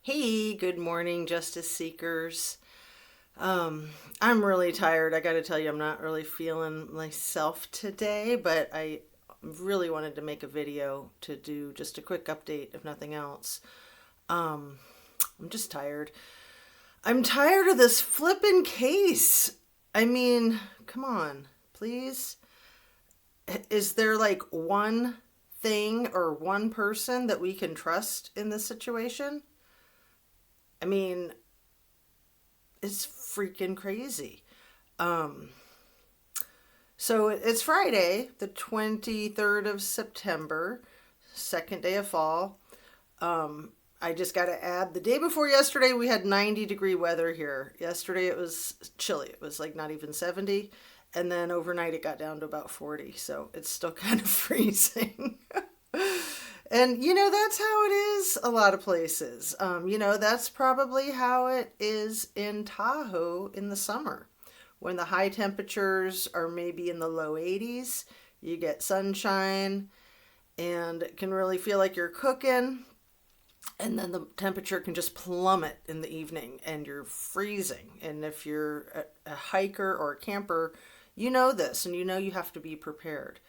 Hey, good morning, Justice Seekers. I'm really tired. I got to tell you, I'm not really feeling myself today, but I really wanted to make a video to do just a quick update, if nothing else. Um, I'm just tired. I'm tired of this flippin' case. I mean, come on, please. Is there like one thing or one person that we can trust in this situation? I mean, it's freaking crazy. Um, so it's Friday, the 23rd of September, second day of fall. I just got to add the day before yesterday, we had 90-degree weather here. Yesterday it was chilly. It was like not even 70. And then overnight it got down to about 40. So it's still kind of freezing. And that's how it is a lot of places. That's probably how it is in Tahoe in the summer. When the high temperatures are maybe in the low 80s, you get sunshine and it can really feel like you're cooking. And then the temperature can just plummet in the evening and you're freezing. And if you're a hiker or a camper, you know this and you know you have to be prepared.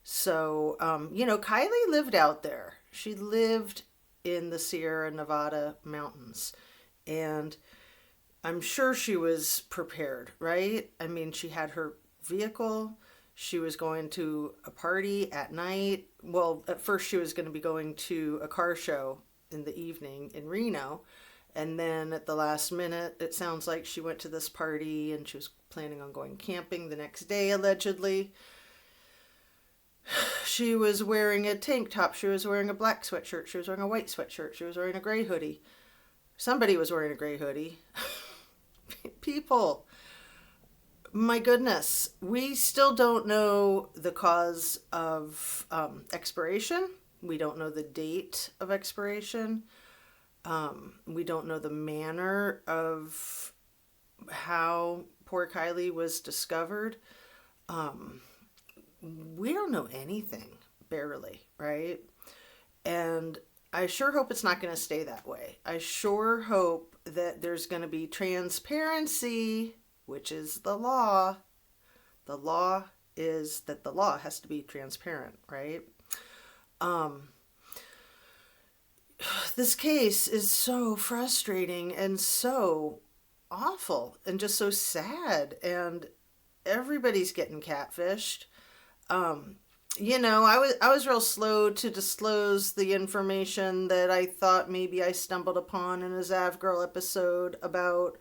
So, Kylie lived out there. She lived in the Sierra Nevada mountains. And I'm sure she was prepared, right? I mean, she had her vehicle. She was going to a party at night. Well, at first, she was going to be going to a car show in the evening in Reno. And then at the last minute, it sounds like she went to this party and she was planning on going camping the next day, allegedly. She was wearing a tank top. She was wearing a black sweatshirt. She was wearing a white sweatshirt. She was wearing a gray hoodie. Somebody was wearing a gray hoodie. People, my goodness, we still don't know the cause of expiration. We don't know the date of expiration. We don't know the manner of how poor Kylie was discovered. We don't know anything, barely, right? And I sure hope it's not going to stay that way. I sure hope that there's going to be transparency, which is the law. The law is that the law has to be transparent, right? Um, this case is so frustrating and so awful and just so sad, and everybody's getting catfished. Um, I was real slow to disclose the information that I thought maybe I stumbled upon in a Zav Girl episode about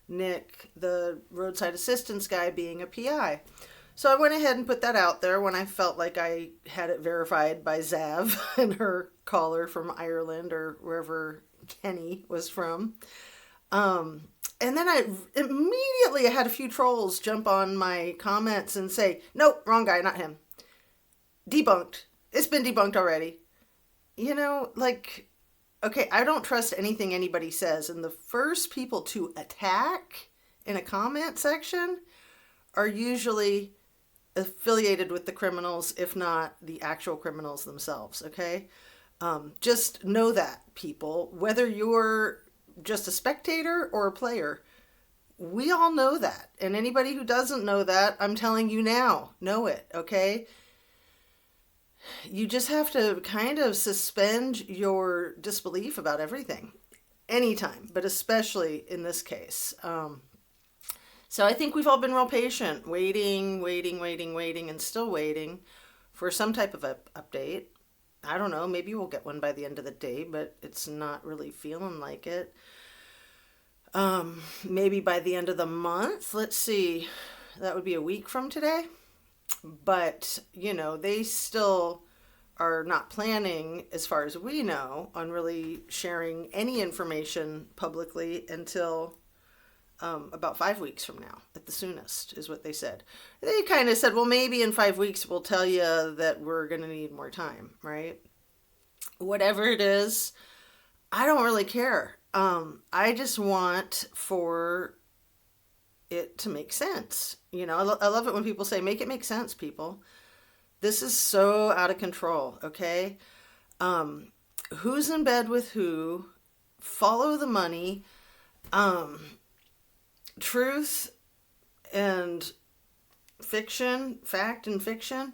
Nick, the roadside assistance guy, being a PI. So I went ahead and put that out there when I felt like I had it verified by Zav and her caller from Ireland or wherever Kenny was from. Um, and then I had a few trolls jump on my comments and say, nope, wrong guy, not him. Debunked. It's been debunked already. Okay, I don't trust anything anybody says. And the first people to attack in a comment section are usually affiliated with the criminals, if not the actual criminals themselves, okay? Just know that, people. Whether you're just a spectator or a player, we all know that. And anybody who doesn't know that, I'm telling you now, know it, okay? You just have to kind of suspend your disbelief about everything anytime, but especially in this case. So I think we've all been real patient, waiting, and still waiting for some type of update. I don't know, maybe we'll get one by the end of the day, but it's not really feeling like it. Maybe by the end of the month. Let's see, that would be a week from today. But, they still are not planning, as far as we know, on really sharing any information publicly until about 5 weeks from now, at the soonest, is what they said. They kind of said, well, maybe in 5 weeks we'll tell you that we're going to need more time, right? Whatever it is, I don't really care. I just want for it to make sense. I love it when people say, make it make sense, people. This is so out of control, okay? Who's in bed with who follow the money. Truth and fiction, fact and fiction.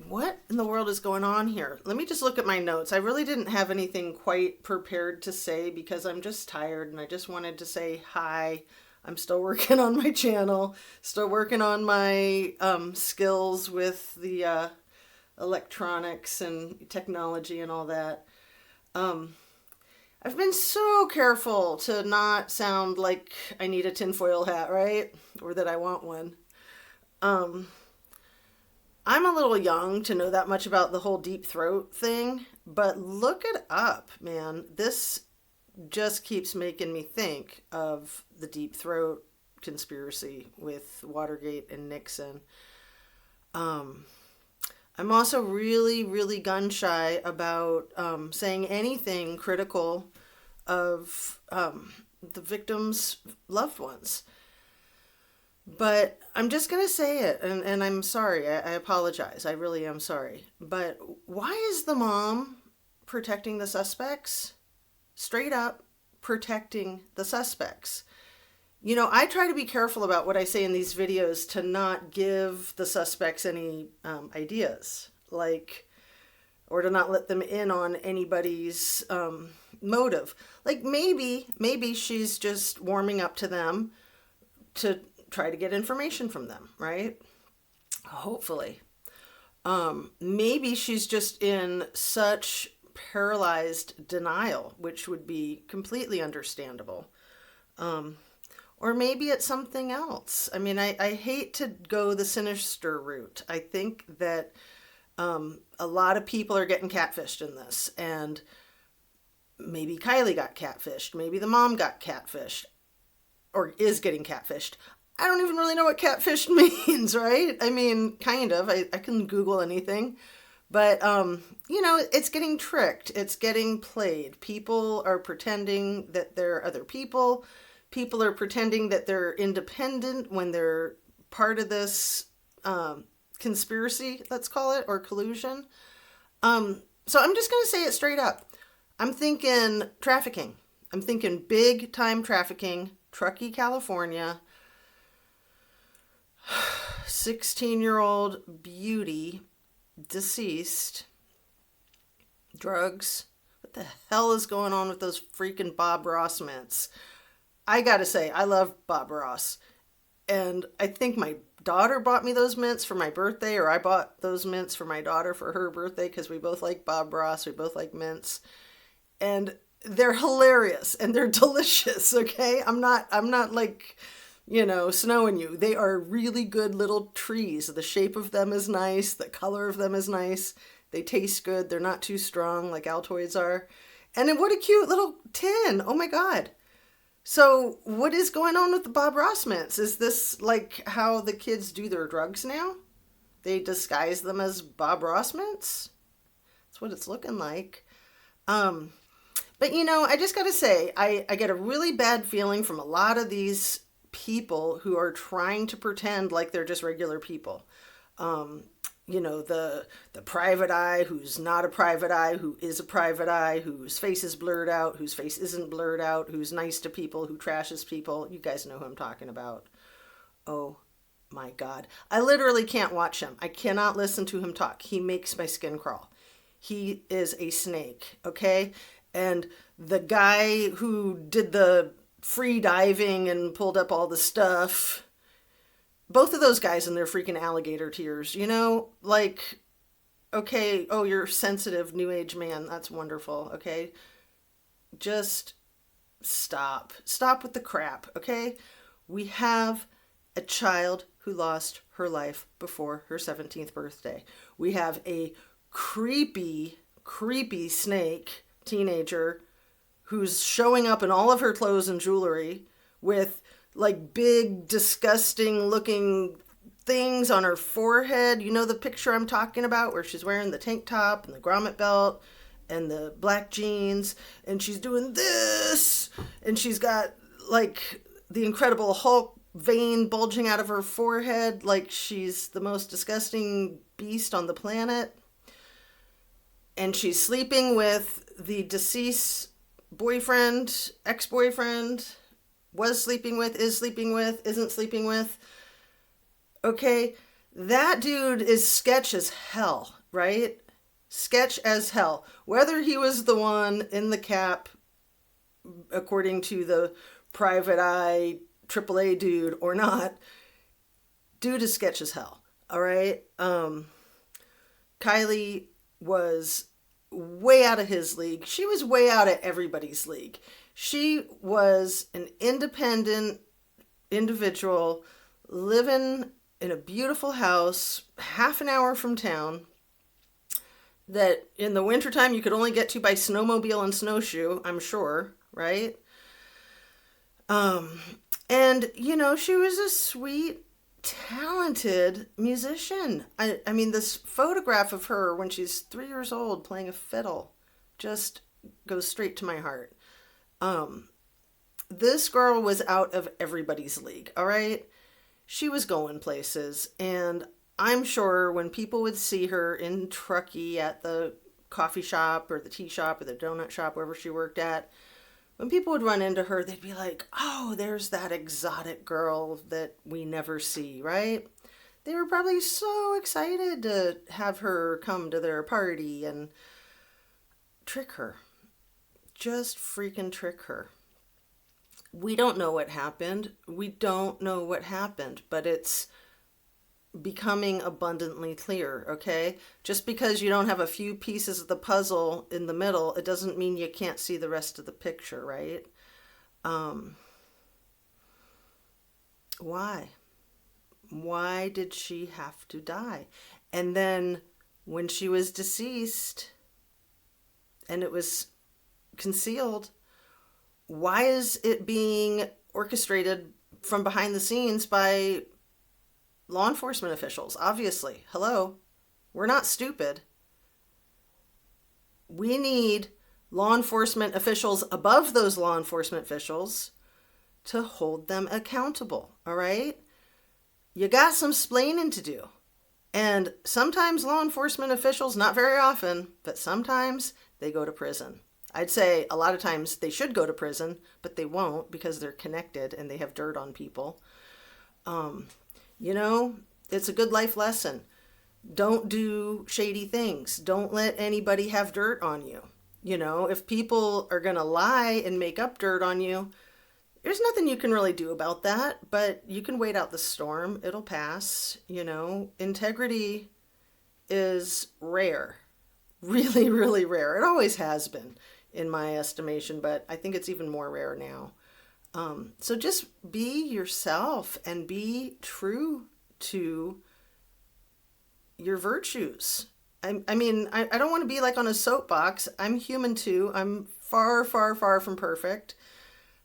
What in the world is going on here? Let me just look at my notes. I really didn't have anything quite prepared to say because I'm just tired, and I just wanted to say hi. I'm still working on my channel, still working on my skills with the electronics and technology and all that. I've been so careful to not sound like I need a tinfoil hat, right? Or that I want one. I'm a little young to know that much about the whole deep throat thing, but look it up, man. This just keeps making me think of the deep throat conspiracy with Watergate and Nixon. I'm also really, really gun shy about saying anything critical of the victims' loved ones. But I'm just going to say it, and I'm sorry. I apologize. I really am sorry. But why is the mom protecting the suspects? Straight up protecting the suspects. You know, I try to be careful about what I say in these videos to not give the suspects any ideas, like, or to not let them in on anybody's motive. Like maybe she's just warming up to them to try to get information from them, right? Hopefully. Maybe she's just in such paralyzed denial, which would be completely understandable. Or maybe it's something else. I mean, I hate to go the sinister route. I think that a lot of people are getting catfished in this. And maybe Kylie got catfished. Maybe the mom got catfished. Or is getting catfished. I don't even really know what catfished means, right? I mean, kind of. I can Google anything. But, you know, it's getting tricked. It's getting played. People are pretending that they're other people. People are pretending that they're independent when they're part of this conspiracy, let's call it, or collusion. So I'm just going to say it straight up. I'm thinking trafficking. I'm thinking big time trafficking. Truckee, California. 16-year-old beauty, deceased. Drugs. What the hell is going on with those freaking Bob Ross mints? I gotta say, I love Bob Ross. And I think my daughter bought me those mints for my birthday, or I bought those mints for my daughter for her birthday because we both like Bob Ross. We both like mints. And they're hilarious and they're delicious, okay? I'm not like, you know, snowing you. They are really good little trees. The shape of them is nice. The color of them is nice. They taste good. They're not too strong like Altoids are. And then what a cute little tin. Oh my God. So what is going on with the Bob Ross mints? Is this like how the kids do their drugs now? They disguise them as Bob Ross mints? That's what it's looking like. But you know, I just gotta say, I get a really bad feeling from a lot of these people who are trying to pretend like they're just regular people. You know, the private eye who's not a private eye, who is a private eye, whose face is blurred out, whose face isn't blurred out, who's nice to people, who trashes people. You guys know who I'm talking about. Oh my God. I literally can't watch him. I cannot listen to him talk. He makes my skin crawl. He is a snake, okay? And the guy who did the free diving and pulled up all the stuff, both of those guys and their freaking alligator tears, you know, like, okay, oh, you're sensitive, new age man. That's wonderful. Okay. Just stop. Stop with the crap. Okay. We have a child who lost her life before her 17th birthday. We have a creepy snake teenager who's showing up in all of her clothes and jewelry with like big, disgusting looking things on her forehead. You know the picture I'm talking about where she's wearing the tank top and the grommet belt and the black jeans, and she's doing this, and she's got like the Incredible Hulk vein bulging out of her forehead like she's the most disgusting beast on the planet. and she's sleeping with the deceased boyfriend, ex-boyfriend, was sleeping with, is sleeping with, isn't sleeping with. Okay, that dude is sketch as hell, right? Sketch as hell. Whether he was the one in the cap, according to the private eye AAA dude or not, dude is sketch as hell. All right. Kylie was way out of his league. She was way out of everybody's league. She was an independent individual living in a beautiful house half an hour from town that in the wintertime you could only get to by snowmobile and snowshoe, I'm sure, right? And, you know, she was a sweet, talented musician. I mean, this photograph of her when she's 3 years old playing a fiddle just goes straight to my heart. This girl was out of everybody's league, all right? She was going places, and I'm sure when people would see her in Truckee at the coffee shop or the tea shop or the donut shop, wherever she worked at, when people would run into her, they'd be like, oh, there's that exotic girl that we never see, right? They were probably so excited to have her come to their party and trick her. Just freaking trick her. We don't know what happened. We don't know what happened, but it's becoming abundantly clear, okay? Just because you don't have a few pieces of the puzzle in the middle, it doesn't mean you can't see the rest of the picture, right? Why? Why did she have to die? And then when she was deceased and it was concealed, why is it being orchestrated from behind the scenes by law enforcement officials? Obviously. Hello? We're not stupid. We need law enforcement officials above those law enforcement officials to hold them accountable, all right? You got some splaining to do. And sometimes law enforcement officials, not very often, but sometimes they go to prison. I'd say a lot of times they should go to prison, but they won't because they're connected and they have dirt on people. You know, it's a good life lesson. Don't do shady things. Don't let anybody have dirt on you. You know, if people are going to lie and make up dirt on you, there's nothing you can really do about that, but you can wait out the storm. It'll pass. You know, integrity is rare. Really, really rare. It always has been, in my estimation, but I think it's even more rare now. So just be yourself and be true to your virtues. I mean, I don't want to be like on a soapbox. I'm human too. I'm far, far, far from perfect.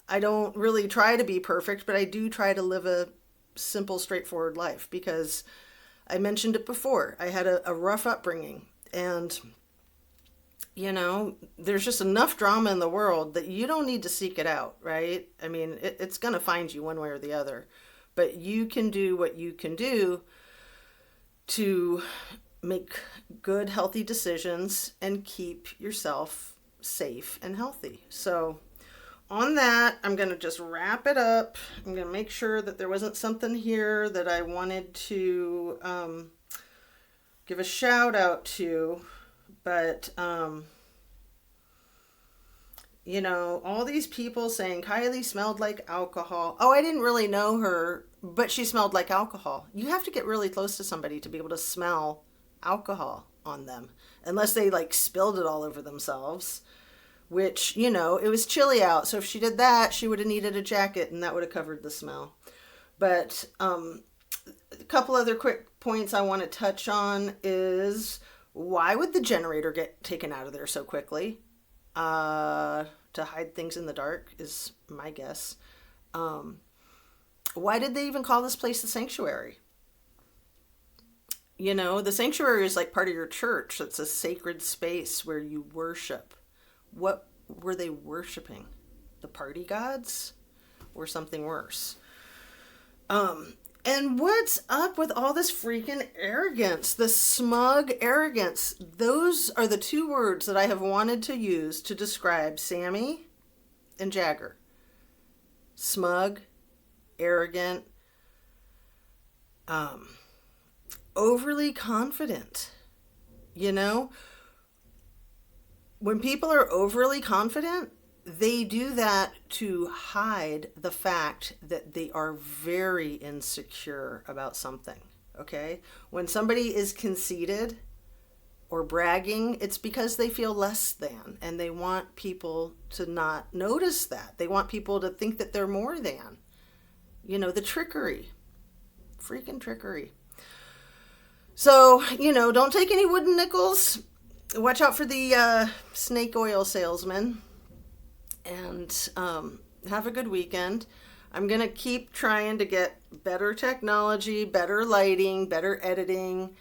I don't really try to be perfect, but I do try to live a simple, straightforward life because I mentioned it before. I had a rough upbringing, and you know, there's just enough drama in the world that you don't need to seek it out, right? I mean, it's going to find you one way or the other. But you can do what you can do to make good, healthy decisions and keep yourself safe and healthy. So on that, I'm going to just wrap it up. I'm going to make sure that there wasn't something here that I wanted to give a shout out to. But, you know, all these people saying Kylie smelled like alcohol. Oh, I didn't really know her, but she smelled like alcohol. You have to get really close to somebody to be able to smell alcohol on them. Unless they, like, spilled it all over themselves. Which, you know, it was chilly out. So if she did that, she would have needed a jacket and that would have covered the smell. But a couple other quick points I want to touch on is, why would the generator get taken out of there so quickly? To hide things in the dark is my guess. Why did they even call this place the sanctuary? You know, the sanctuary is like part of your church. It's a sacred space where you worship. What were they worshiping? The party gods or something worse? And what's up with all this freaking arrogance? The smug arrogance. Those are the two words that I have wanted to use to describe Sammy and Jagger. Smug, arrogant, overly confident. You know, when people are overly confident, they do that to hide the fact that they are very insecure about something. Okay? When somebody is conceited or bragging, it's because they feel less than, and they want people to not notice that. They want people to think that they're more than. You know, the trickery. Freaking trickery. So, you know, don't take any wooden nickels. Watch out for the snake oil salesman. And have a good weekend. I'm going to keep trying to get better technology, better lighting, better editing,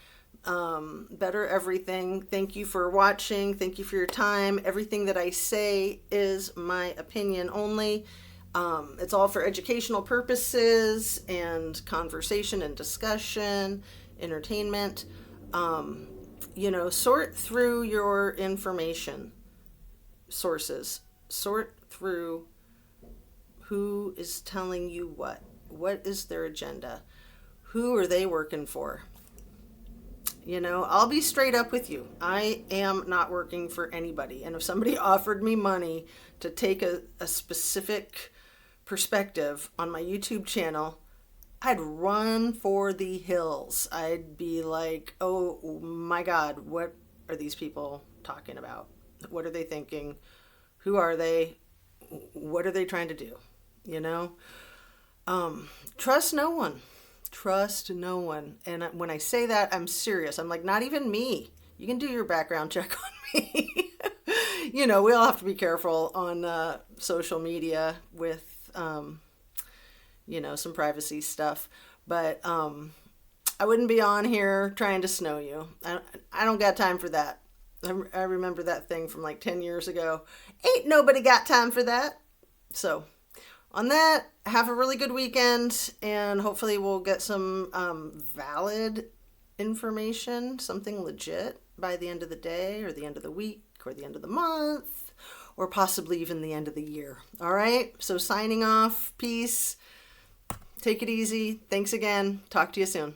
better everything. Thank you for watching. Thank you for your time. Everything that I say is my opinion only. It's all for educational purposes and conversation and discussion, entertainment. You know, sort through your information sources. Sort through who is telling you what is their agenda, who are they working for. You know, I'll be straight up with you. I am not working for anybody, and if somebody offered me money to take a specific perspective on my YouTube channel, I'd run for the hills. I'd be like, oh my God, what are these people talking about? What are they thinking? Who are they? What are they trying to do? You know? Trust no one. Trust no one. And when I say that, I'm serious. I'm like, not even me. You can do your background check on me. You know, we all have to be careful on social media with, you know, some privacy stuff. But I wouldn't be on here trying to snow you. I don't got time for that. I remember that thing from like 10 years ago. Ain't nobody got time for that. So on that, have a really good weekend, and hopefully we'll get some valid information, something legit by the end of the day or the end of the week or the end of the month or possibly even the end of the year. All right. So signing off. Peace. Take it easy. Thanks again. Talk to you soon.